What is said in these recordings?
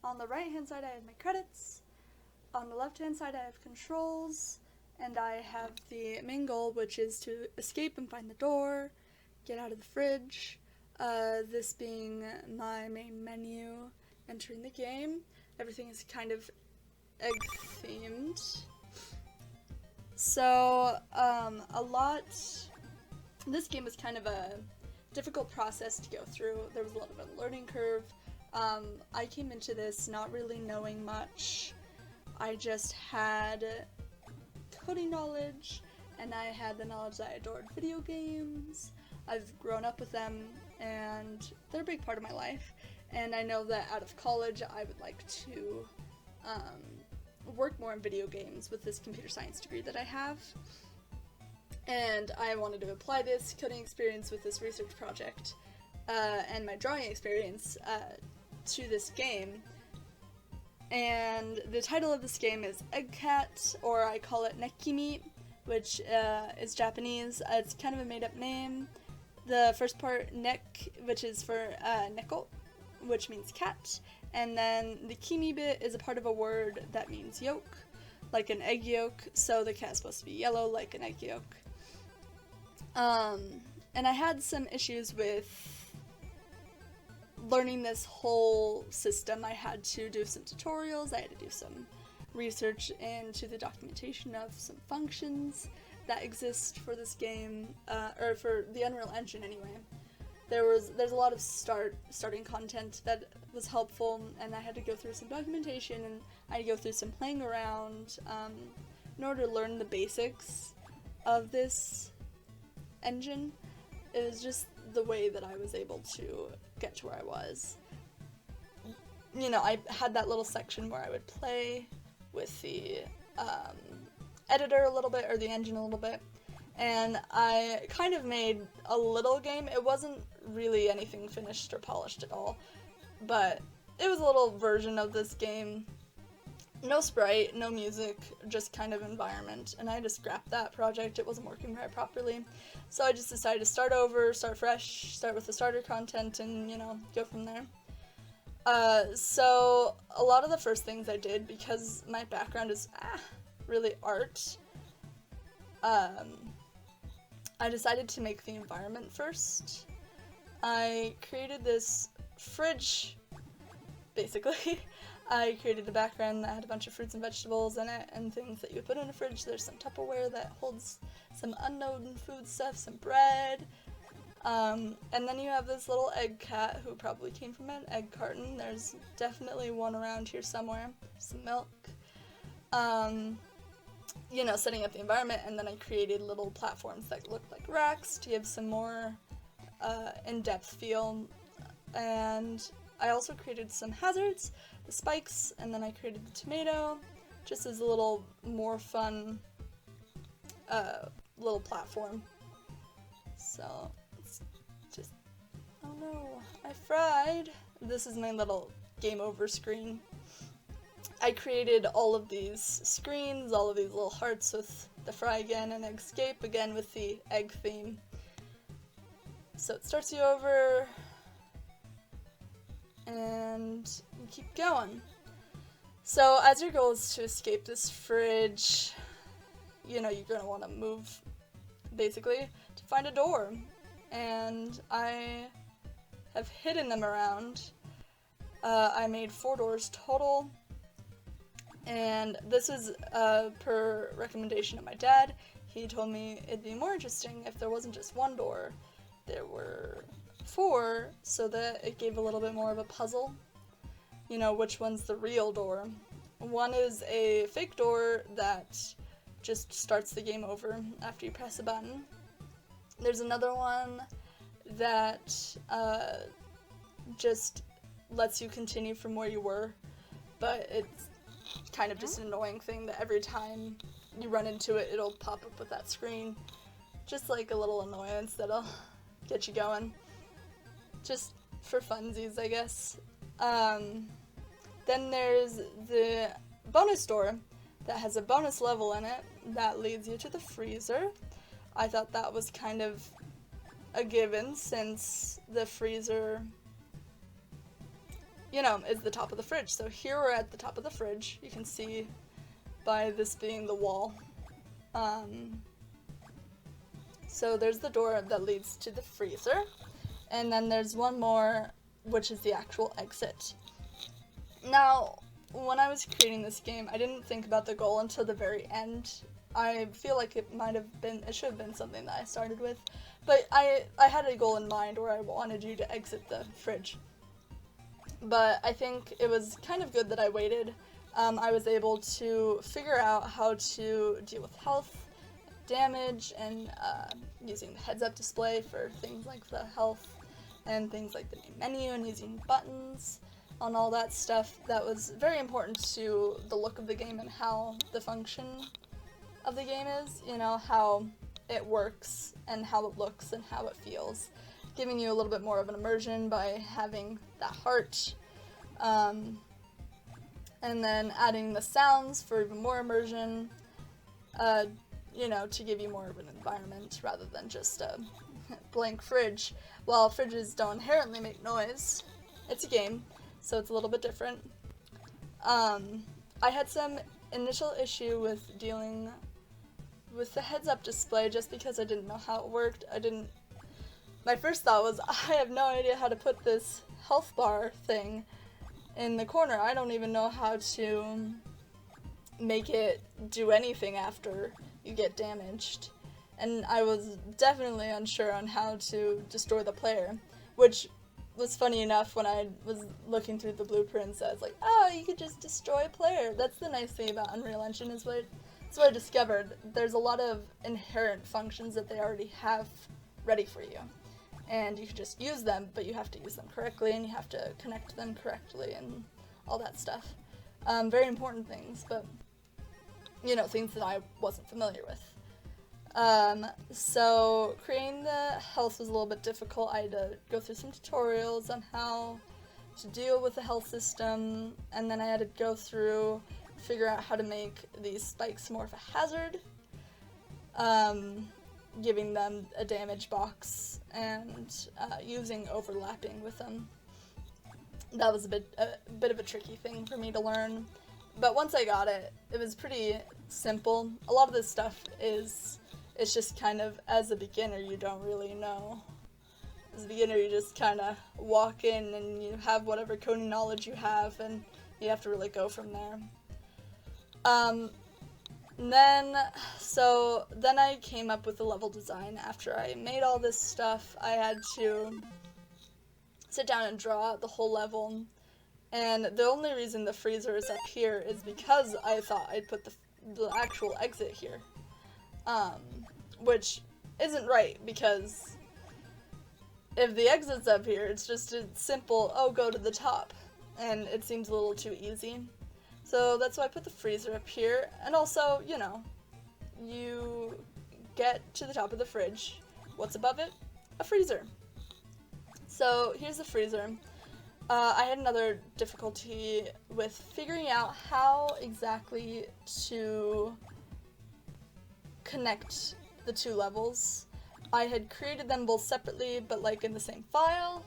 on the right hand side I have my credits, on the left hand side I have controls, and I have the main goal, which is to escape and find the door, get out of the fridge, this being my main menu entering the game. Everything is kind of egg themed. So, this game was kind of a difficult process to go through. There was a lot of a learning curve. I came into this not really knowing much. I just had coding knowledge, and I had the knowledge that I adored video games. I've grown up with them, and they're a big part of my life. And I know that out of college, I would like to work more in video games with this computer science degree that I have. And I wanted to apply this coding experience with this research project and my drawing experience to this game. And the title of this game is Egg Cat, or I call it Nekkimi, which is Japanese. It's kind of a made-up name. The first part, nek, which is for neko, which means cat, and then the kimi bit is a part of a word that means yolk, like an egg yolk, so the cat's supposed to be yellow like an egg yolk. And I had some issues with learning this whole system. I had to do some tutorials, I had to do some research into the documentation of some functions that exist for this game, or for the Unreal Engine anyway. There's a lot of starting content that was helpful, and I had to go through some documentation, and I had to go through some playing around in order to learn the basics of this engine. It was just the way that I was able to get to where I was. You know, I had that little section where I would play with the editor a little bit, or the engine a little bit, and I kind of made a little game. It wasn't really anything finished or polished at all, but it was a little version of this game. No sprite, no music, just kind of environment, and I just scrapped that project. It wasn't working very properly, so I just decided to start over, start fresh, start with the starter content, and, you know, go from there. So a lot of the first things I did, because my background is really art, I decided to make the environment first. I created this fridge, basically. I created a background that had a bunch of fruits and vegetables in it and things that you would put in a fridge. There's some Tupperware that holds some unknown food stuff, some bread. And then you have this little egg cat who probably came from an egg carton. There's definitely one around here somewhere. Some milk. You know, setting up the environment, and then I created little platforms that looked like racks to give some more in-depth feel. And I also created some hazards, the spikes, and then I created the tomato, just as a little more fun little platform. So, it's just, oh no, I fried. This is my little game over screen. I created all of these screens, all of these little hearts with the fry again and escape again with the egg theme. So it starts you over, and you keep going. So as your goal is to escape this fridge, you know, you're going to want to move, basically, to find a door. And I have hidden them around. I made 4 doors total. And this is per recommendation of my dad. He told me it'd be more interesting if there wasn't just one door. There were 4, so that it gave a little bit more of a puzzle. You know, which one's the real door. One is a fake door that just starts the game over after you press a button. There's another one that just lets you continue from where you were, but it's kind of just an annoying thing that every time you run into it, it'll pop up with that screen. Just like a little annoyance that'll get you going. Just for funsies, I guess. Then there's the bonus door that has a bonus level in it that leads you to the freezer. I thought that was kind of a given, since the freezer is the top of the fridge. So here we're at the top of the fridge. You can see by this being the wall. So there's the door that leads to the freezer, and then there's one more, which is the actual exit. Now, when I was creating this game, I didn't think about the goal until the very end. I feel like it should have been something that I started with, but I had a goal in mind where I wanted you to exit the fridge. But I think it was kind of good that I waited. I was able to figure out how to deal with health, damage, and using the heads-up display for things like the health, and things like the main menu, and using buttons on all that stuff. That was very important to the look of the game and how the function of the game is, how it works and how it looks and how it feels, giving you a little bit more of an immersion by having that heart, and then adding the sounds for even more immersion, to give you more of an environment rather than just a blank fridge. While fridges don't inherently make noise, it's a game, so it's a little bit different. I had some initial issue with dealing with the heads-up display just because I didn't know how it worked. My first thought was, I have no idea how to put this health bar thing in the corner. I don't even know how to make it do anything after you get damaged. And I was definitely unsure on how to destroy the player, which was funny enough when I was looking through the blueprints. I was like, oh, you could just destroy a player. That's the nice thing about Unreal Engine, is what I discovered. There's a lot of inherent functions that they already have ready for you, and you can just use them, but you have to use them correctly, and you have to connect them correctly, and all that stuff. Very important things, but, things that I wasn't familiar with. So creating the health was a little bit difficult. I had to go through some tutorials on how to deal with the health system, and then I had to go through, figure out how to make these spikes more of a hazard, giving them a damage box, and using overlapping with them. That was a bit of a tricky thing for me to learn, but once I got it, it was pretty simple. A lot of this stuff it's just kind of, as a beginner, you don't really know. As a beginner, you just kind of walk in and you have whatever coding knowledge you have, and you have to really go from there. Then I came up with the level design. After I made all this stuff, I had to sit down and draw out the whole level, and the only reason the freezer is up here is because I thought I'd put the actual exit here. Which isn't right, because if the exit's up here, it's just a simple, go to the top, and it seems a little too easy. So that's why I put the freezer up here, and also, you get to the top of the fridge. What's above it? A freezer. So here's the freezer. I had another difficulty with figuring out how exactly to connect the two levels. I had created them both separately, but in the same file,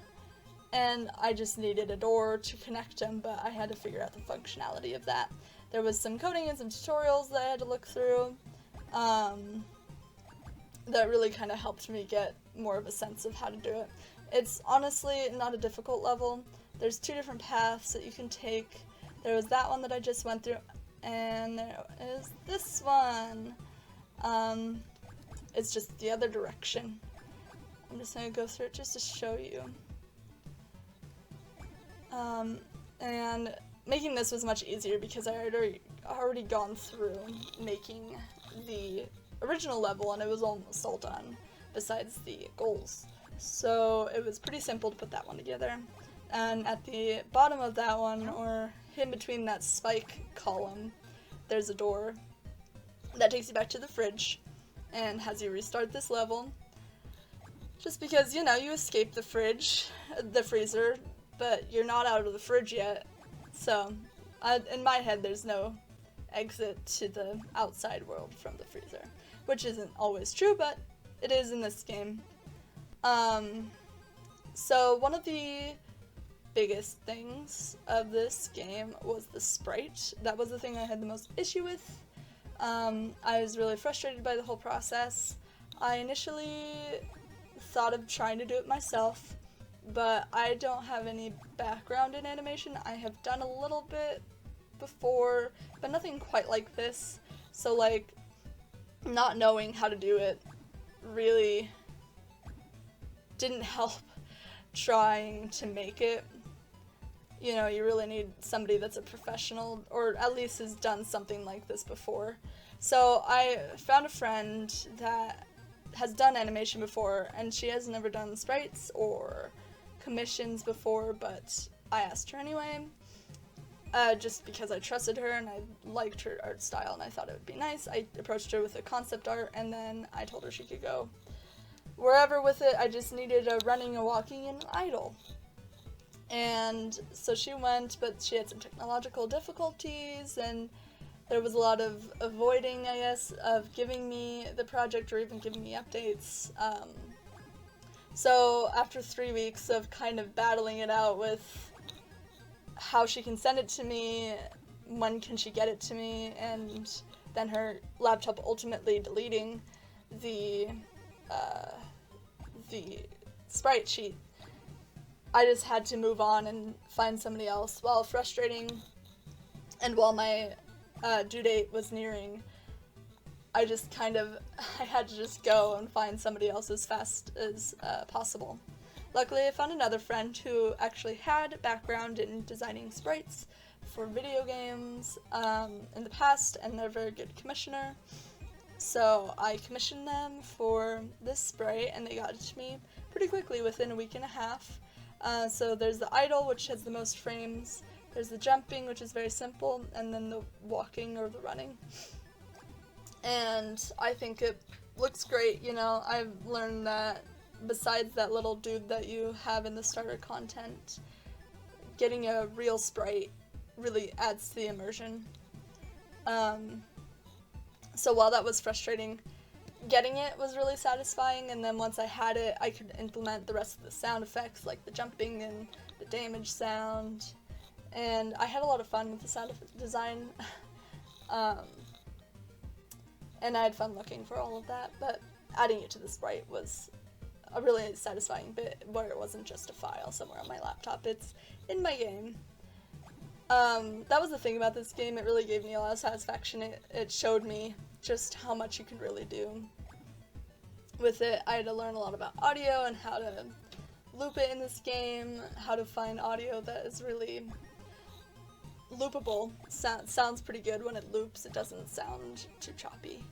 and I just needed a door to connect them, but I had to figure out the functionality of that. There was some coding and some tutorials that I had to look through, that really kind of helped me get more of a sense of how to do it. It's honestly not a difficult level. There's two different paths that you can take. There was that one that I just went through, and there is this one. It's just the other direction. I'm just going to go through it just to show you. And making this was much easier because I had already gone through making the original level, and it was almost all done, besides the goals. So it was pretty simple to put that one together. And at the bottom of that one, or in between that spike column, there's a door that takes you back to the fridge and has you restart this level. Just because, you escape the freezer, but you're not out of the fridge yet. So, in my head, there's no exit to the outside world from the freezer, which isn't always true, but it is in this game. So one of the biggest things of this game was the sprite. That was the thing I had the most issue with. I was really frustrated by the whole process. I initially thought of trying to do it myself, but I don't have any background in animation. I have done a little bit before, but nothing quite like this. So like, not knowing how to do it really didn't help trying to make it. You know, you really need somebody that's a professional, or at least has done something like this before. So I found a friend that has done animation before, and she has never done sprites or commissions before, but I asked her anyway, just because I trusted her and I liked her art style and I thought it would be nice. I approached her with a concept art, and then I told her she could go wherever with it. I just needed a running, a walking, and an idle. And so she went, but she had some technological difficulties, and there was a lot of avoiding, I guess, of giving me the project or even giving me updates. So after 3 weeks of kind of battling it out with how she can send it to me, when can she get it to me, and then her laptop ultimately deleting the sprite sheet, I just had to move on and find somebody else. While frustrating, and while my due date was nearing, I had to just go and find somebody else as fast as possible. Luckily, I found another friend who actually had background in designing sprites for video games in the past, and they're a very good commissioner. So I commissioned them for this sprite, and they got it to me pretty quickly, within a week and a half. So there's the idle, which has the most frames, there's the jumping, which is very simple, and then the walking or the running. And I think it looks great. You know, I've learned that besides that little dude that you have in the starter content, getting a real sprite really adds to the immersion. So while that was frustrating, getting it was really satisfying, and then once I had it, I could implement the rest of the sound effects, like the jumping and the damage sound, and I had a lot of fun with the sound design, and I had fun looking for all of that, but adding it to the sprite was a really satisfying bit, where it wasn't just a file somewhere on my laptop, it's in my game. That was the thing about this game, it really gave me a lot of satisfaction. It showed me just how much you can really do with it. I had to learn a lot about audio and how to loop it in this game, how to find audio that is really loopable. Sounds pretty good when it loops, it doesn't sound too choppy.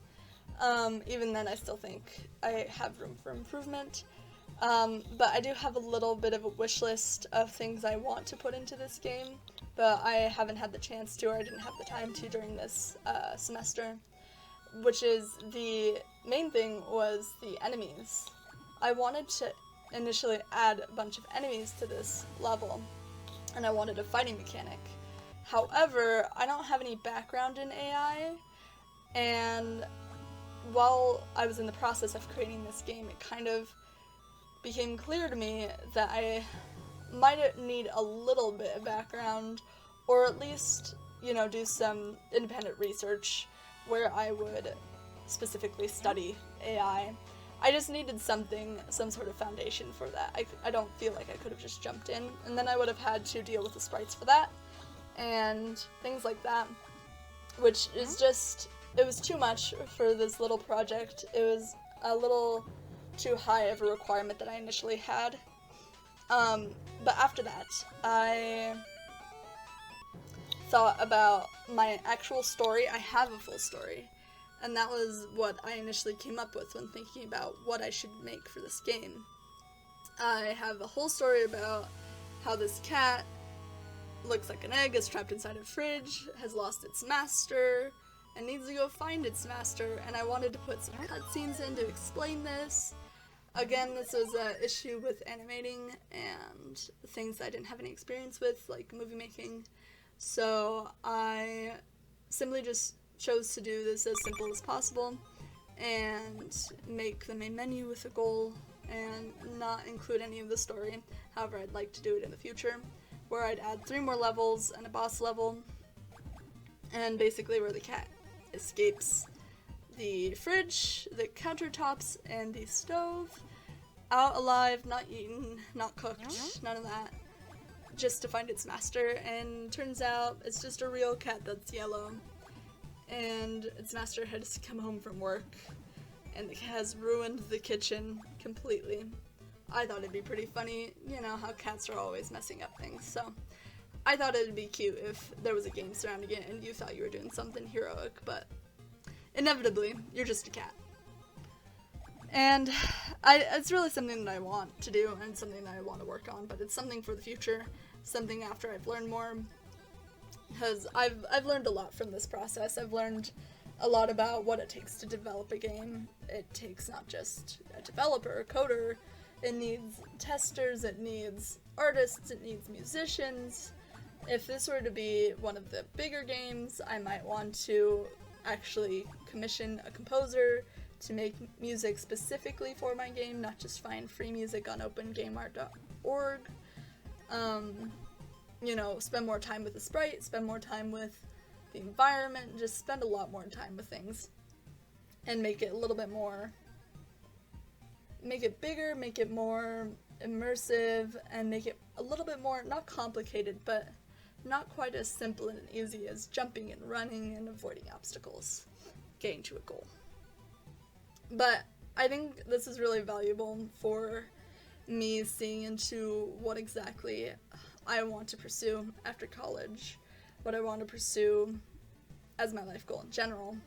Even then, I still think I have room for improvement. But I do have a little bit of a wish list of things I want to put into this game, but I haven't had the chance to, or I didn't have the time to during this semester, which is the main thing was the enemies. I wanted to initially add a bunch of enemies to this level, and I wanted a fighting mechanic. However, I don't have any background in AI, and while I was in the process of creating this game, it kind of became clear to me that I might need a little bit of background, or at least, you know, do some independent research where I would specifically study AI. I just needed some sort of foundation for that. I don't feel like I could have just jumped in, and then I would have had to deal with the sprites for that, and things like that, which is just, it was too much for this little project. It was a little too high of a requirement that I initially had. But after that, I thought about my actual story. I have a full story, and that was what I initially came up with when thinking about what I should make for this game. I have a whole story about how this cat looks like an egg, is trapped inside a fridge, has lost its master, and needs to go find its master, and I wanted to put some cutscenes in to explain this. Again, this was an issue with animating and things I didn't have any experience with, like movie making, so I simply just chose to do this as simple as possible and make the main menu with a goal and not include any of the story. However, I'd like to do it in the future. where I'd add 3 more levels and a boss level, and basically where the cat escapes the fridge, the countertops, and the stove, out alive, not eaten, not cooked, none of that, just to find its master. And turns out it's just a real cat that's yellow, and its master had just come home from work, and the cat has ruined the kitchen completely. I thought it'd be pretty funny, you know how cats are always messing up things, so I thought it'd be cute if there was a game surrounding it and you thought you were doing something heroic, but inevitably, you're just a cat. And it's really something that I want to do and something that I want to work on, but it's something for the future, something after I've learned more, because I've learned a lot from this process. I've learned a lot about what it takes to develop a game. It takes not just a developer, a coder, it needs testers, it needs artists, it needs musicians. If this were to be one of the bigger games, I might want to actually commission a composer to make music specifically for my game, not just find free music on opengameart.org. You know, spend more time with the sprite, spend more time with the environment, just spend a lot more time with things, and make it a little bit more, make it bigger, make it more immersive, and make it a little bit more, not complicated, but not quite as simple and easy as jumping and running and avoiding obstacles, getting to a goal. But I think this is really valuable for me seeing into what exactly I want to pursue after college, what I want to pursue as my life goal in general.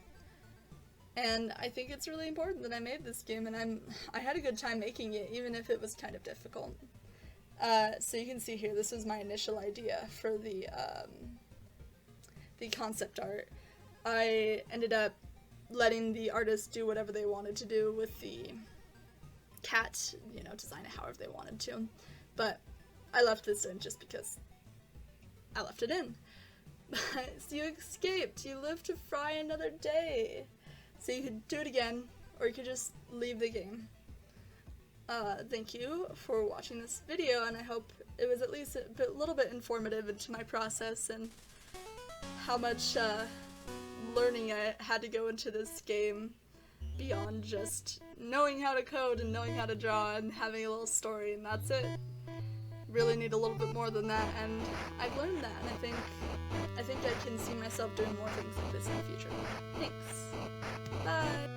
And I think it's really important that I made this game, and I had a good time making it, even if it was kind of difficult. So you can see here, this was my initial idea for the concept art. I ended up letting the artists do whatever they wanted to do with the cat, you know, design it however they wanted to. But I left this in just because I left it in. So you escaped, you lived to fry another day. So you could do it again, or you could just leave the game. Thank you for watching this video, and I hope it was at least a little bit informative into my process and how much learning I had to go into this game beyond just knowing how to code and knowing how to draw and having a little story, and that's it. Really need a little bit more than that, and I've learned that, and I think I can see myself doing more things like this in the future. Thanks. Bye!